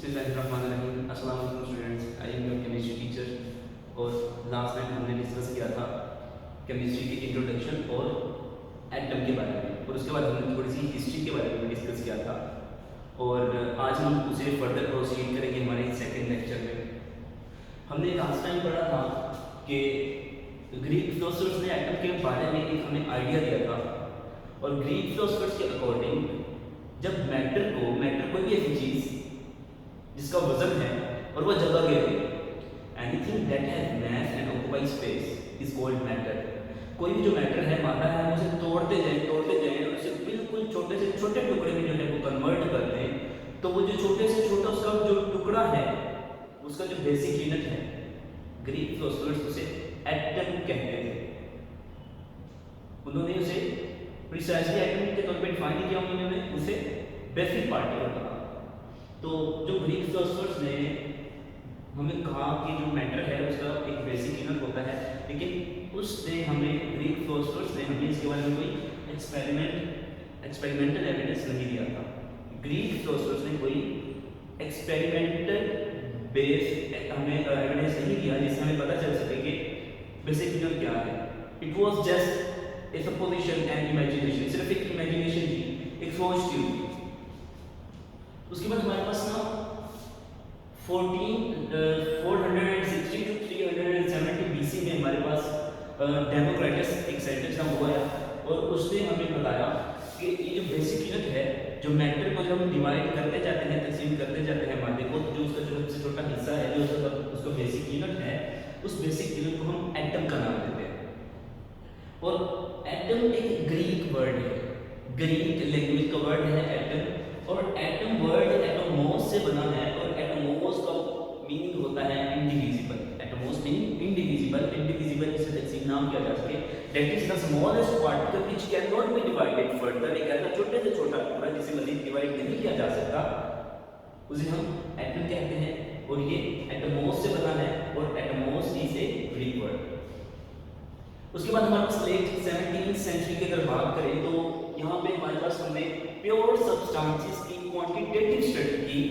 बिस्मिल्लाहिर्रहमानिर्रहीम। अस्सलाम वालेकुम students, I am your chemistry teacher. और लास्ट टाइम हमने डिस्कस किया था केमिस्ट्री की इंट्रोडक्शन और एटम के बारे में, और उसके बाद हमने थोड़ी सी हिस्ट्री के बारे में डिस्कस किया था। और आज हम उसे फर्दर प्रोसीड करेंगे हमारे सेकेंड लेक्चर में। हमने लास्ट टाइम पढ़ा था कि ग्रीक फिलोसफर्स ने एटम के बारे में एक हमें आइडिया दिया था, और ग्रीक फिलोसफर्स के अकॉर्डिंग जब मैटर कोई भी ऐसी चीज़ जिसका वजन है और वह जगह के लिए, anything that has mass and occupy space is called matter. कोई भी जो मैटर है, मादा है, हम उसे तोड़ते जाएं और उसे बिल्कुल छोटे से छोटे टुकड़े में जो है वो कन्वर्ट कर दें, तो वो जो छोटे से छोटा उसका जो टुकड़ा है, उसका जो बेसिक यूनिट है, ग्रीक फिलोसफर्स उसे एटम कहते थे। उन्होंने उसे प्रिसाइजली एटम के तौर पे डिफाइन किया, उन्होंने उसे बेसिक पार्टिकल कहा। तो जो ग्रीक फिलोसफर्स ने हमें कहा कि जो मैटर है उसका एक बेसिक यूनिट होता है, लेकिन उसने हमें ग्रीक फिलोसफर्स ने हमें इसके बारे में कोई एक्सपेरिमेंटल एविडेंस नहीं दिया था। ग्रीक फिलोसफर्स ने कोई एक्सपेरिमेंटल बेस हमें एविडेंस नहीं दिया जिससे हमें पता चल सके कि बेसिक यूनिट क्या है। It was just a supposition and imagination, सिर्फ एक इमेजिनेशन थी, एक सोच थी। उसके बाद हमारे पास ना 460 to 370 BC में हमारे पास डेमोक्रेटस एक साइंटिस्ट नाम हुआ है, और उसने हमें बताया कि ये जो बेसिक यूनिट है, जो मैटर को जब हम डिवाइड करते जाते हैं, तकसीम करते जाते हैं मादे को, जो उसका जो सबसे छोटा हिस्सा है, जो उसका बेसिक यूनिट है, उस बेसिक यूनिट को हम एटम का नाम देते हैं। और एटम एक ग्रीक वर्ड है, ग्रीक लैंग्वेज का वर्ड है एटम, और एटम वर्ड एटोमोस से बना है, और एटोमोस का मीनिंग होता है indivisible. Atomos meaning indivisible, indivisible जिसे तकसीम नाम किया जा सके, that is the smallest particle which can not be divided further. एक ऐसा छोटे से छोटा टुकड़ा जिसे मजीद डिवाइड नहीं किया जा सकता, उसे हम एटम कहते हैं, और ये एटोमोस से बना है, और atomos is a Greek word. उसके बाद हमारे पास लेट 17th सेंचुरी की अगर बात करें, तो यहाँ पे हमारे पास हमने प्योर सब्सटेंसेस की क्वांटिटेटिव स्टडी की,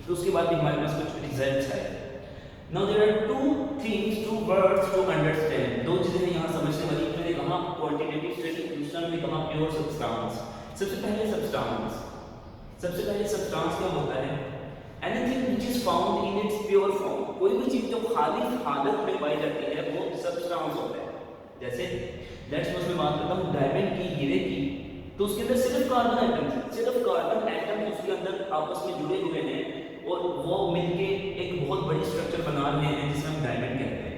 तो उसके बाद भी हमारे पास कुछ रिजल्ट्स आए। Now there are two words to understand. दो चीजें यहाँ समझने वाली। मैंने कहा क्वांटिटेटिव स्टडी, दूसरा मैंने कहा प्योर सब्सटेंस। सबसे पहले सब्सटेंस क्या होता है? Anything which is found in its pure form. कोई भी चीज जो खाली हालत में पाई जाती है वो सब्सटेंस होता है। जैसे लेट्स सपोज मैं बात करता हूँ डायमंड की, हीरे की, तो उसके अंदर सिर्फ कार्बन एटम है, सिर्फ कार्बन एटम उसके अंदर आपस में जुड़े हुए हैं, और वो मिलके एक बहुत बड़ी स्ट्रक्चर बना रहे हैं जिसे हम डायमंड कहते हैं।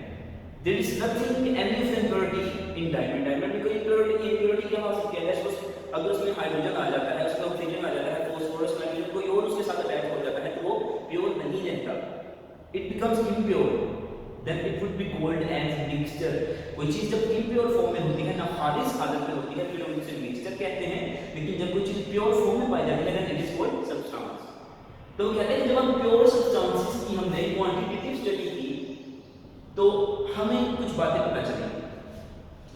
There is nothing any of impurity in diamond. Diamond में कोई इम्प्योरिटी क्या हो सकती है? लेट्स सपोज अगर उसमें हाइड्रोजन आ जाता है, उसमें ऑक्सीजन आ जाता है, फास्फोरस, नाइट्रोजन, कोई और उसके साथ अटैच हो जाता है, तो वो प्योर नहीं रहता, it becomes impure, then it would be called as mixture। कोई चीज जब इम्प्योर फॉर्म में होती है, ना खालिस हालत में होती है, फिर हम उसे मिक्सचर कहते हैं। लेकिन जब कोई चीज प्योर फॉर्म में पाई जाती है, then it is called substance। तो कहते हैं जब हम प्योर सब्सटेंसेस की हमने क्वांटिटेटिव स्टडी की, तो हमें कुछ बातें पता चली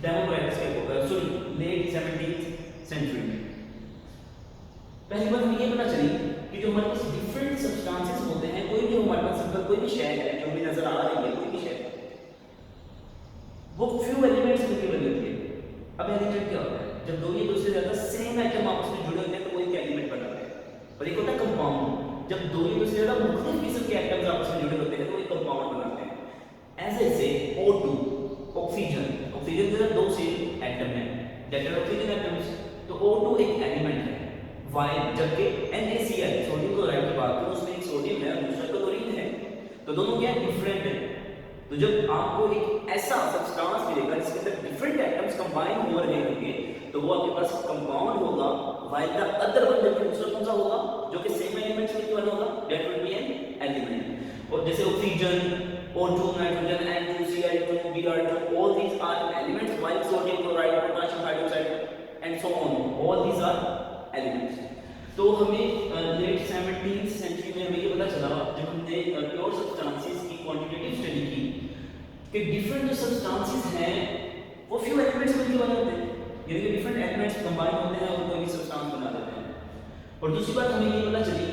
डेमोक्रेटस के लेट 17th सेंचुरी में। पहली बात हमें ये पता चली कि जो हमारे पास डिफरेंट सब्सटेंसेस होते हैं, कोई भी हमारे पास सिंपल कोई भी शय है जो हमें नजर आ रही है, कोई भी शय, वो फ्यू एलिमेंट्स मिलकर बनी होती है। अब एलिमेंट क्या होता है? जब दो या दो से ज्यादा सेम एटम आपस में जुड़े होते हैं, तो वो एक एलिमेंट बनाते हैं। और एक होता है कंपाउंड। जब दो या दो से ज्यादा मुख्तलिफ किस्म के एटम्स आपस में जुड़े होते हैं, तो वो एक कंपाउंड बनाते हैं। ऐसे O2, ऑक्सीजन के अंदर दो सेम एटम है, दैट आर ऑक्सीजन एटम्स, तो O2 एक एलिमेंट है। वाइल जबकि NaCl, सोडियम क्लोराइड की बात करूं, उसमें एक सोडियम है और दूसरा क्लोरीन है, तो दोनों क्या डिफरेंट है। तो जब आपको एक ऐसा सब्सटेंस मिलेगा जिसके अंदर डिफरेंट एटम्स कंबाइन हो रहे होंगे, तो वो आपके पास कंपाउंड होगा। वाइल द अदर वन, जबकि दूसरा कौन सा होगा जो कि सेम एलिमेंट से मिलकर बना होगा, that will be an element. और जैसे oxygen, O2, nitrogen, N2, Cl2, Br2, all these are elements, while sodium chloride, potassium hydroxide and so on, all these are elements. तो हमें लेट 17th सेंचुरी में हमें ये पता चला, जब हमने प्योर सब्सटेंसेस की क्वांटिटेटिव स्टडी की, कि डिफरेंट जो सब्सटेंसेस हैं वो फ्यू एलिमेंट्स मिलकर बने होते हैं, यानी कि डिफरेंट एलिमेंट्स कंबाइन होते हैं और कोई भी सब्सटेंस बना देते हैं। और दूसरी बात हमें ये पता चली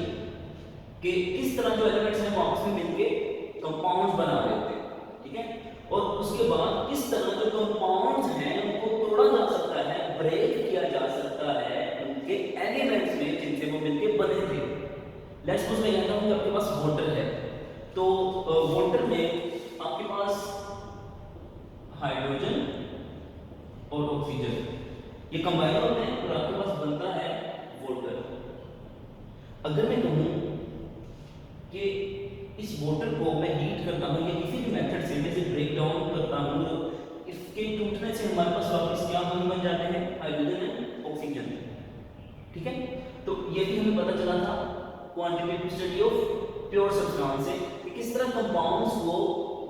कि किस तरह जो एलिमेंट्स हैं वो आपस में मिलके कंपाउंड्स बना रहे होते हैं, ठीक है। और उसके बाद किस तरह जो कंपाउंड्स हैं उनको तोड़ा जा सकता है, ब्रेक किया जा सकता है उनके एलिमेंट्स में जिनसे वो मिलके बने थे। लेट्स सपोज मैं कहता हूं कि आपके पास वाटर है, तो वाटर में आपके पास हाइड्रोजन और ऑक्सीजन ये कंबाइन होते हैं और आपके पास बनता है वाटर। अगर मैं कहूं कि इस वाटर को मैं हीट करता हूं या किसी भी मेथड से मैं इसे ब्रेक डाउन करता हूं, तो इसके टूटने से हमारे पास वापस क्या बन जाते हैं, हाइड्रोजन एंड ऑक्सीजन, ठीक है। तो ये भी हमें पता चला था quantitative study of pure substance से कि किस तरह कंपाउंड्स को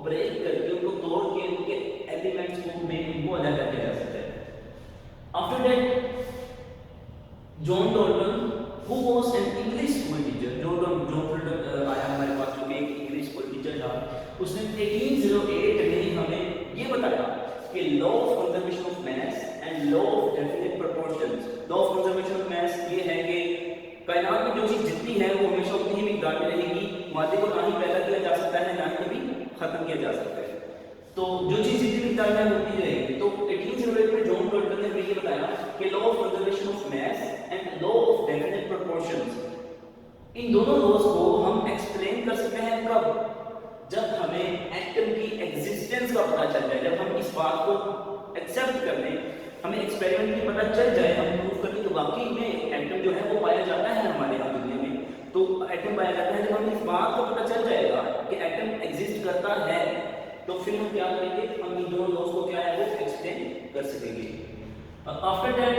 ब्रेक करके उनको तोड़ के उनके एलिमेंट्स को में इनको अलग किया जा सकता है। After that John Dalton who was an English school teacher, John Dalton आया हमारे पास जो कि एक इंग्लिश स्कूल टीचर था, उसने 1808 में हमें ये बताया कि law of conservation of mass and law of definite proportions. Law of conservation of मास ये है कि कायनात में जो चीज जितनी है वो हमेशा उतनी ही मिकदार में रहेगी, मादे को ना ही पैदा किया जा सकता है ना ही कभी खत्म किया जा सकता है, तो जो चीज जितनी मिकदार में होती ही रहेगी। तो 1808 में जॉन डॉल्टन ने हमें ये बताया कि law of conservation of mass and law of definite proportions, इन दोनों लॉज को हम एक्सप्लेन कर सकते हैं कब, जब हमें एटम की एग्जिस्टेंस का पता चल जाए, जब हम इस बात को एक्सेप्ट कर लें, हमें एक्सपेरिमेंट में पता चल जाए, हम प्रूव कर लें कि वाकई में एटम जो है वो पाया जाता है हमारे यहाँ दुनिया में। तो एटम पाया जाता है, जब हमें इस बात का पता चल जाएगा कि एटम एग्जिस्ट करता है, तो फिर हम क्या करेंगे, हम इन दोनों लॉज को क्या है वो एक्सप्लेन कर सकेंगे। आफ्टर दैट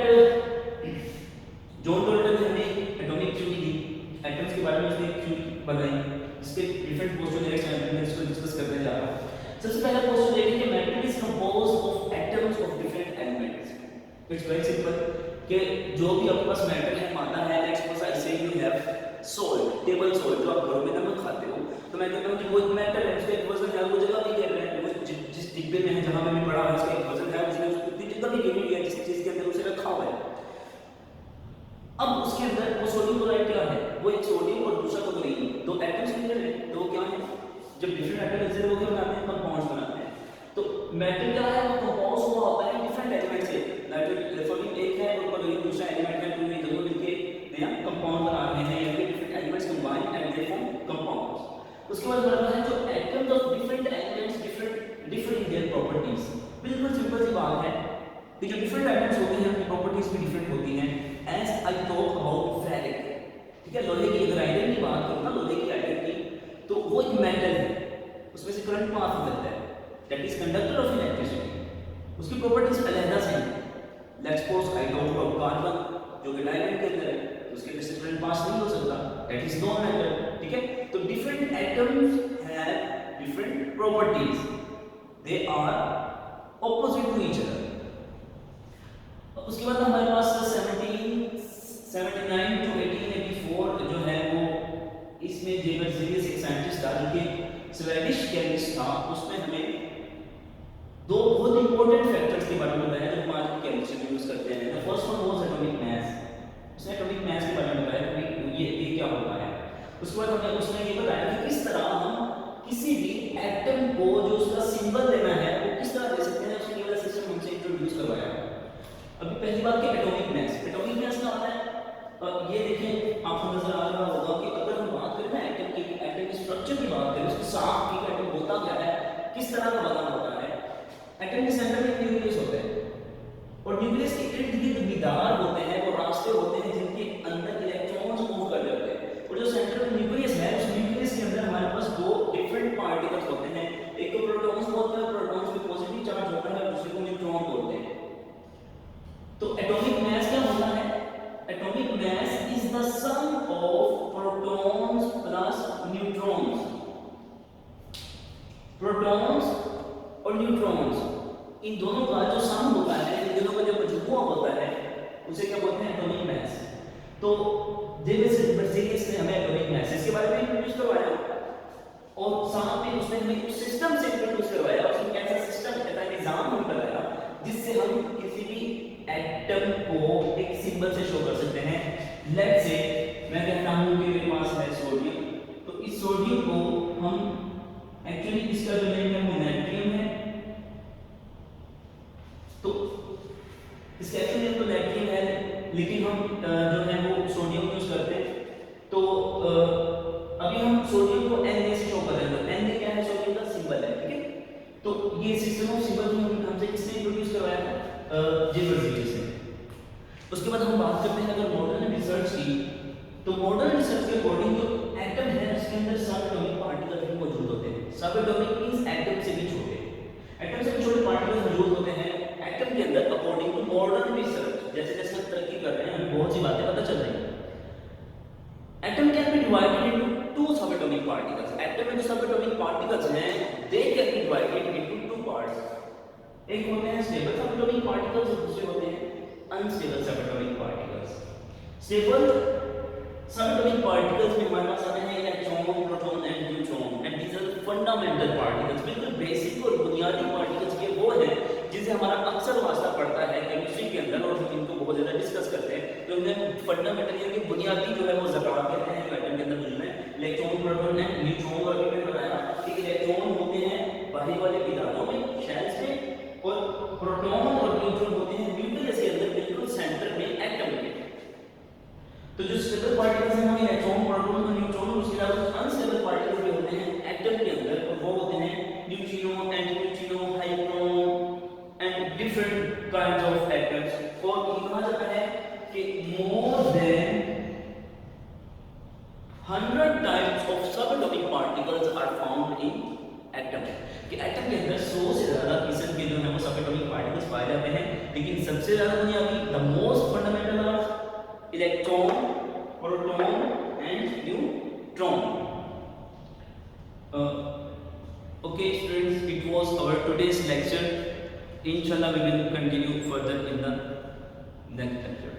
जॉन डॉल्टन ने हमें एटॉमिक थ्योरी दी, एटम्स के बारे में उसने एक थ्योरी बताई, इसके डिफरेंट पोस्टुलेट्स हैं, मैं इसको डिस्कस करने जा रहा हूं। सबसे पहला पोस्टुलेट है कि matter is composed of atoms of different elements. It's very simple कि जो भी आपके पास मैटर है, मादा है, लेट्स सपोज आई से you have salt, table salt, जो आप घरों में नमक खाते हो, तो मैं कहता हूं कि वो एक मैटर है, उसका एक वजन है, वो जगह भी कह रहे हैं, वो जिस डिब्बे में है जहां पे मैं पड़ा है उसका एक वजन है, उसने उतनी जगह भी गिनी है जिस चीज के अंदर उसे रखा हुआ है। अब उसके अंदर वो सोडियम क्लोराइड क्या है, वो एक सोडियम और दूसरा क्लोरीन, दो एटम्स मिलकर है, तो वो क्या है, जब डिफरेंट एटम मिलकर वो क्या बनाते हैं, कंपाउंड्स बनाते हैं। तो मैटर क्या है, वो कंपाउंड्स हुआ होता है डिफरेंट एलिमेंट से, नाइट्रोजन सोडियम एक है और क्लोरीन दूसरा एलिमेंट है, तो ये दोनों मिलके नया कंपाउंड बना रहे हैं, या फिर different elements combine and they form compounds. उसके बाद बना है जो atoms of different elements different in their properties. बिल्कुल सिंपल सी बात है कि जो डिफरेंट एटम्स होते हैं उनकी प्रॉपर्टीज भी डिफरेंट होती हैं। As I talk about ferric, ठीक है, लोहे की अगर आयरन की बात करूं ना, लोहे की आयरन की, तो वो एक मेटल है, उसमें से करंट पास हो जाता है, that is conductor of electricity, उसकी प्रॉपर्टीज अलग से हैं। Let's suppose I talk about carbon जो कि डायमंड के अंदर है, उसके अंदर से करंट पास नहीं हो सकता, दैट इज नॉन मेटल, ठीक है। तो different atoms have different properties, they are opposite to each other. उसके बाद हमारे पास 1779 टू 1884 जो है वो, इसमें जेबर जेलियस एक साइंटिस्ट था जो कि स्वेडिश केमिस्ट था, उसने हमें दो बहुत इंपॉर्टेंट फैक्टर्स के बारे में बताया जो हम आज केमिस्ट्री में यूज करते हैं। The first one was atomic mass, उसने एटॉमिक मास के बारे में बताया कि ये क्या होता है। उसके बाद हमें उसने ये बताया कि किस तरह हम किसी भी एटम को जो उसका सिंबल देना है वो किस तरह दे सकते हैं, उसके लिए वाला सिस्टम हमसे इंट्रोड्यूस करवाया। अभी पहली बात कि एटॉमिक मास, एटॉमिक मास क्या होता है, ये देखिए आपको नजर आ रहा होगा कि अगर हम बात करें ना एटम की, एटम के स्ट्रक्चर की बात करें, उसकी साफ की एटम होता क्या है, किस तरह का बना होता है। एटम के सेंटर में न्यूक्लियस होता है और न्यूक्लियस के इर्द गिर्द मिदार होते हैं, वो रास्ते होते हैं जिनके अंदर इलेक्ट्रॉन्स मूव कर जाते हैं। और जो सेंटर में न्यूक्लियस है, उस न्यूक्लियस के अंदर हमारे पास दो डिफरेंट पार्टिकल्स होते हैं, एक तो प्रोटॉन्स होते हैं, प्रोटॉन्स में पॉजिटिव चार्ज होता है, दूसरे को न्यूट्रॉन बोलते हैं। तो एटॉमिक मास क्या होता है, atomic mass is the sum of protons plus neutrons, protons और न्यूट्रॉन्स, इन दोनों का जो सम होता है, इन दोनों का जो मजमूआ होता है, उसे क्या बोलते हैं, एटॉमिक मास। तो जेलियस ने हमें एटॉमिक मास इसके बारे में इंट्रोड्यूस करवाया और साथ में उसने हमें उस सिस्टम से इंट्रोड्यूस करवाया, उसने कैसा सिस्टम, कैसा निजाम हमें बताया जिससे हम किसी भी एटम को एक सिंबल से शो कर सकते हैं। लेट्स से मैं कहता हूं कि मेरे पास है सोडियम सोडियम को हम एक्चुअली इसका जो नेम है वो नाइट्रियम है, तो इसका एक्चुअली नेम तो नाइट्रियम है, लेकिन हम जो है वो सोडियम यूज करते हैं। तो अभी हम सोडियम को Na से शो कर रहे हैं। Na क्या है? सोडियम का सिंबल है, ठीक है। तो ये सिस्टम ऑफ सिंबल हमसे किसने इंट्रोड्यूस करवाया था? जेबर्जी से। उसके बाद हम बात करते हैं अगर मॉडर्न रिसर्च की, तो मॉडर्न रिसर्च के अकॉर्डिंग जो एटम है उसके अंदर सब एटॉमिक पार्टिकल भी मौजूद होते हैं। सब एटॉमिक मींस एटम से भी छोटे, एटम से भी छोटे पार्टिकल मौजूद होते हैं एटम के अंदर अकॉर्डिंग टू मॉडर्न रिसर्च। जैसे जैसे हम तरक्की कर रहे हैं हमें बहुत सी बातें पता चल रही हैं। Atom can be divided into two subatomic particles. Atom में जो सबएटॉमिक पार्टिकल्स हैं they can be divided into two parts. एक होते हैं स्टेबल सबएटॉमिक पार्टिकल्स और दूसरे होते हैं unstable subatomic particles. Stable subatomic particles में हमारे पास आते हैं electron, proton and neutron and these are fundamental particles. बिल्कुल बेसिक और बुनियादी पार्टिकल्स ये वो हैं जिनसे हमारा अक्सर वास्ता पड़ता है केमिस्ट्री के अंदर और हम इनको बहुत ज़्यादा डिस्कस करते हैं। तो इन्हें फंडामेंटल यानी बुनियादी जो है वो ज़रात कहते हैं एटम के अंदर मौजूद है। इलेक्ट्रॉन, प्रोटॉन एंड न्यूट्रॉन का भी मैंने बताया कि इलेक्ट्रॉन होते हैं बाहरी वाले इदारों में, शेल्स में, और प्रोटॉन और न्यूट्रॉन होते हैं न्यूक्लियस के अंदर बिल्कुल सेंटर में एटम के। तो जो स्टेबल पार्टिकल्स हैं वो इलेक्ट्रॉन, प्रोटॉन और न्यूट्रॉन, उसके अलावा अनस्टेबल पार्टिकल्स भी होते हैं एटम के अंदर, और वो होते हैं neutrino, antineutrino, hadron and different kinds of atoms. और ये कहा जाता है कि more than 100 types of subatomic particles are found in atom. कि एटम के अंदर 100 से ज्यादा किस्म के जो है वो सबएटॉमिक पार्टिकल्स पाए जाते हैं, लेकिन सबसे ज्यादा बुनियादी the most fundamental are electron, proton and neutron. Okay students, it was our today's lecture. Inshallah we will continue further in the next lecture.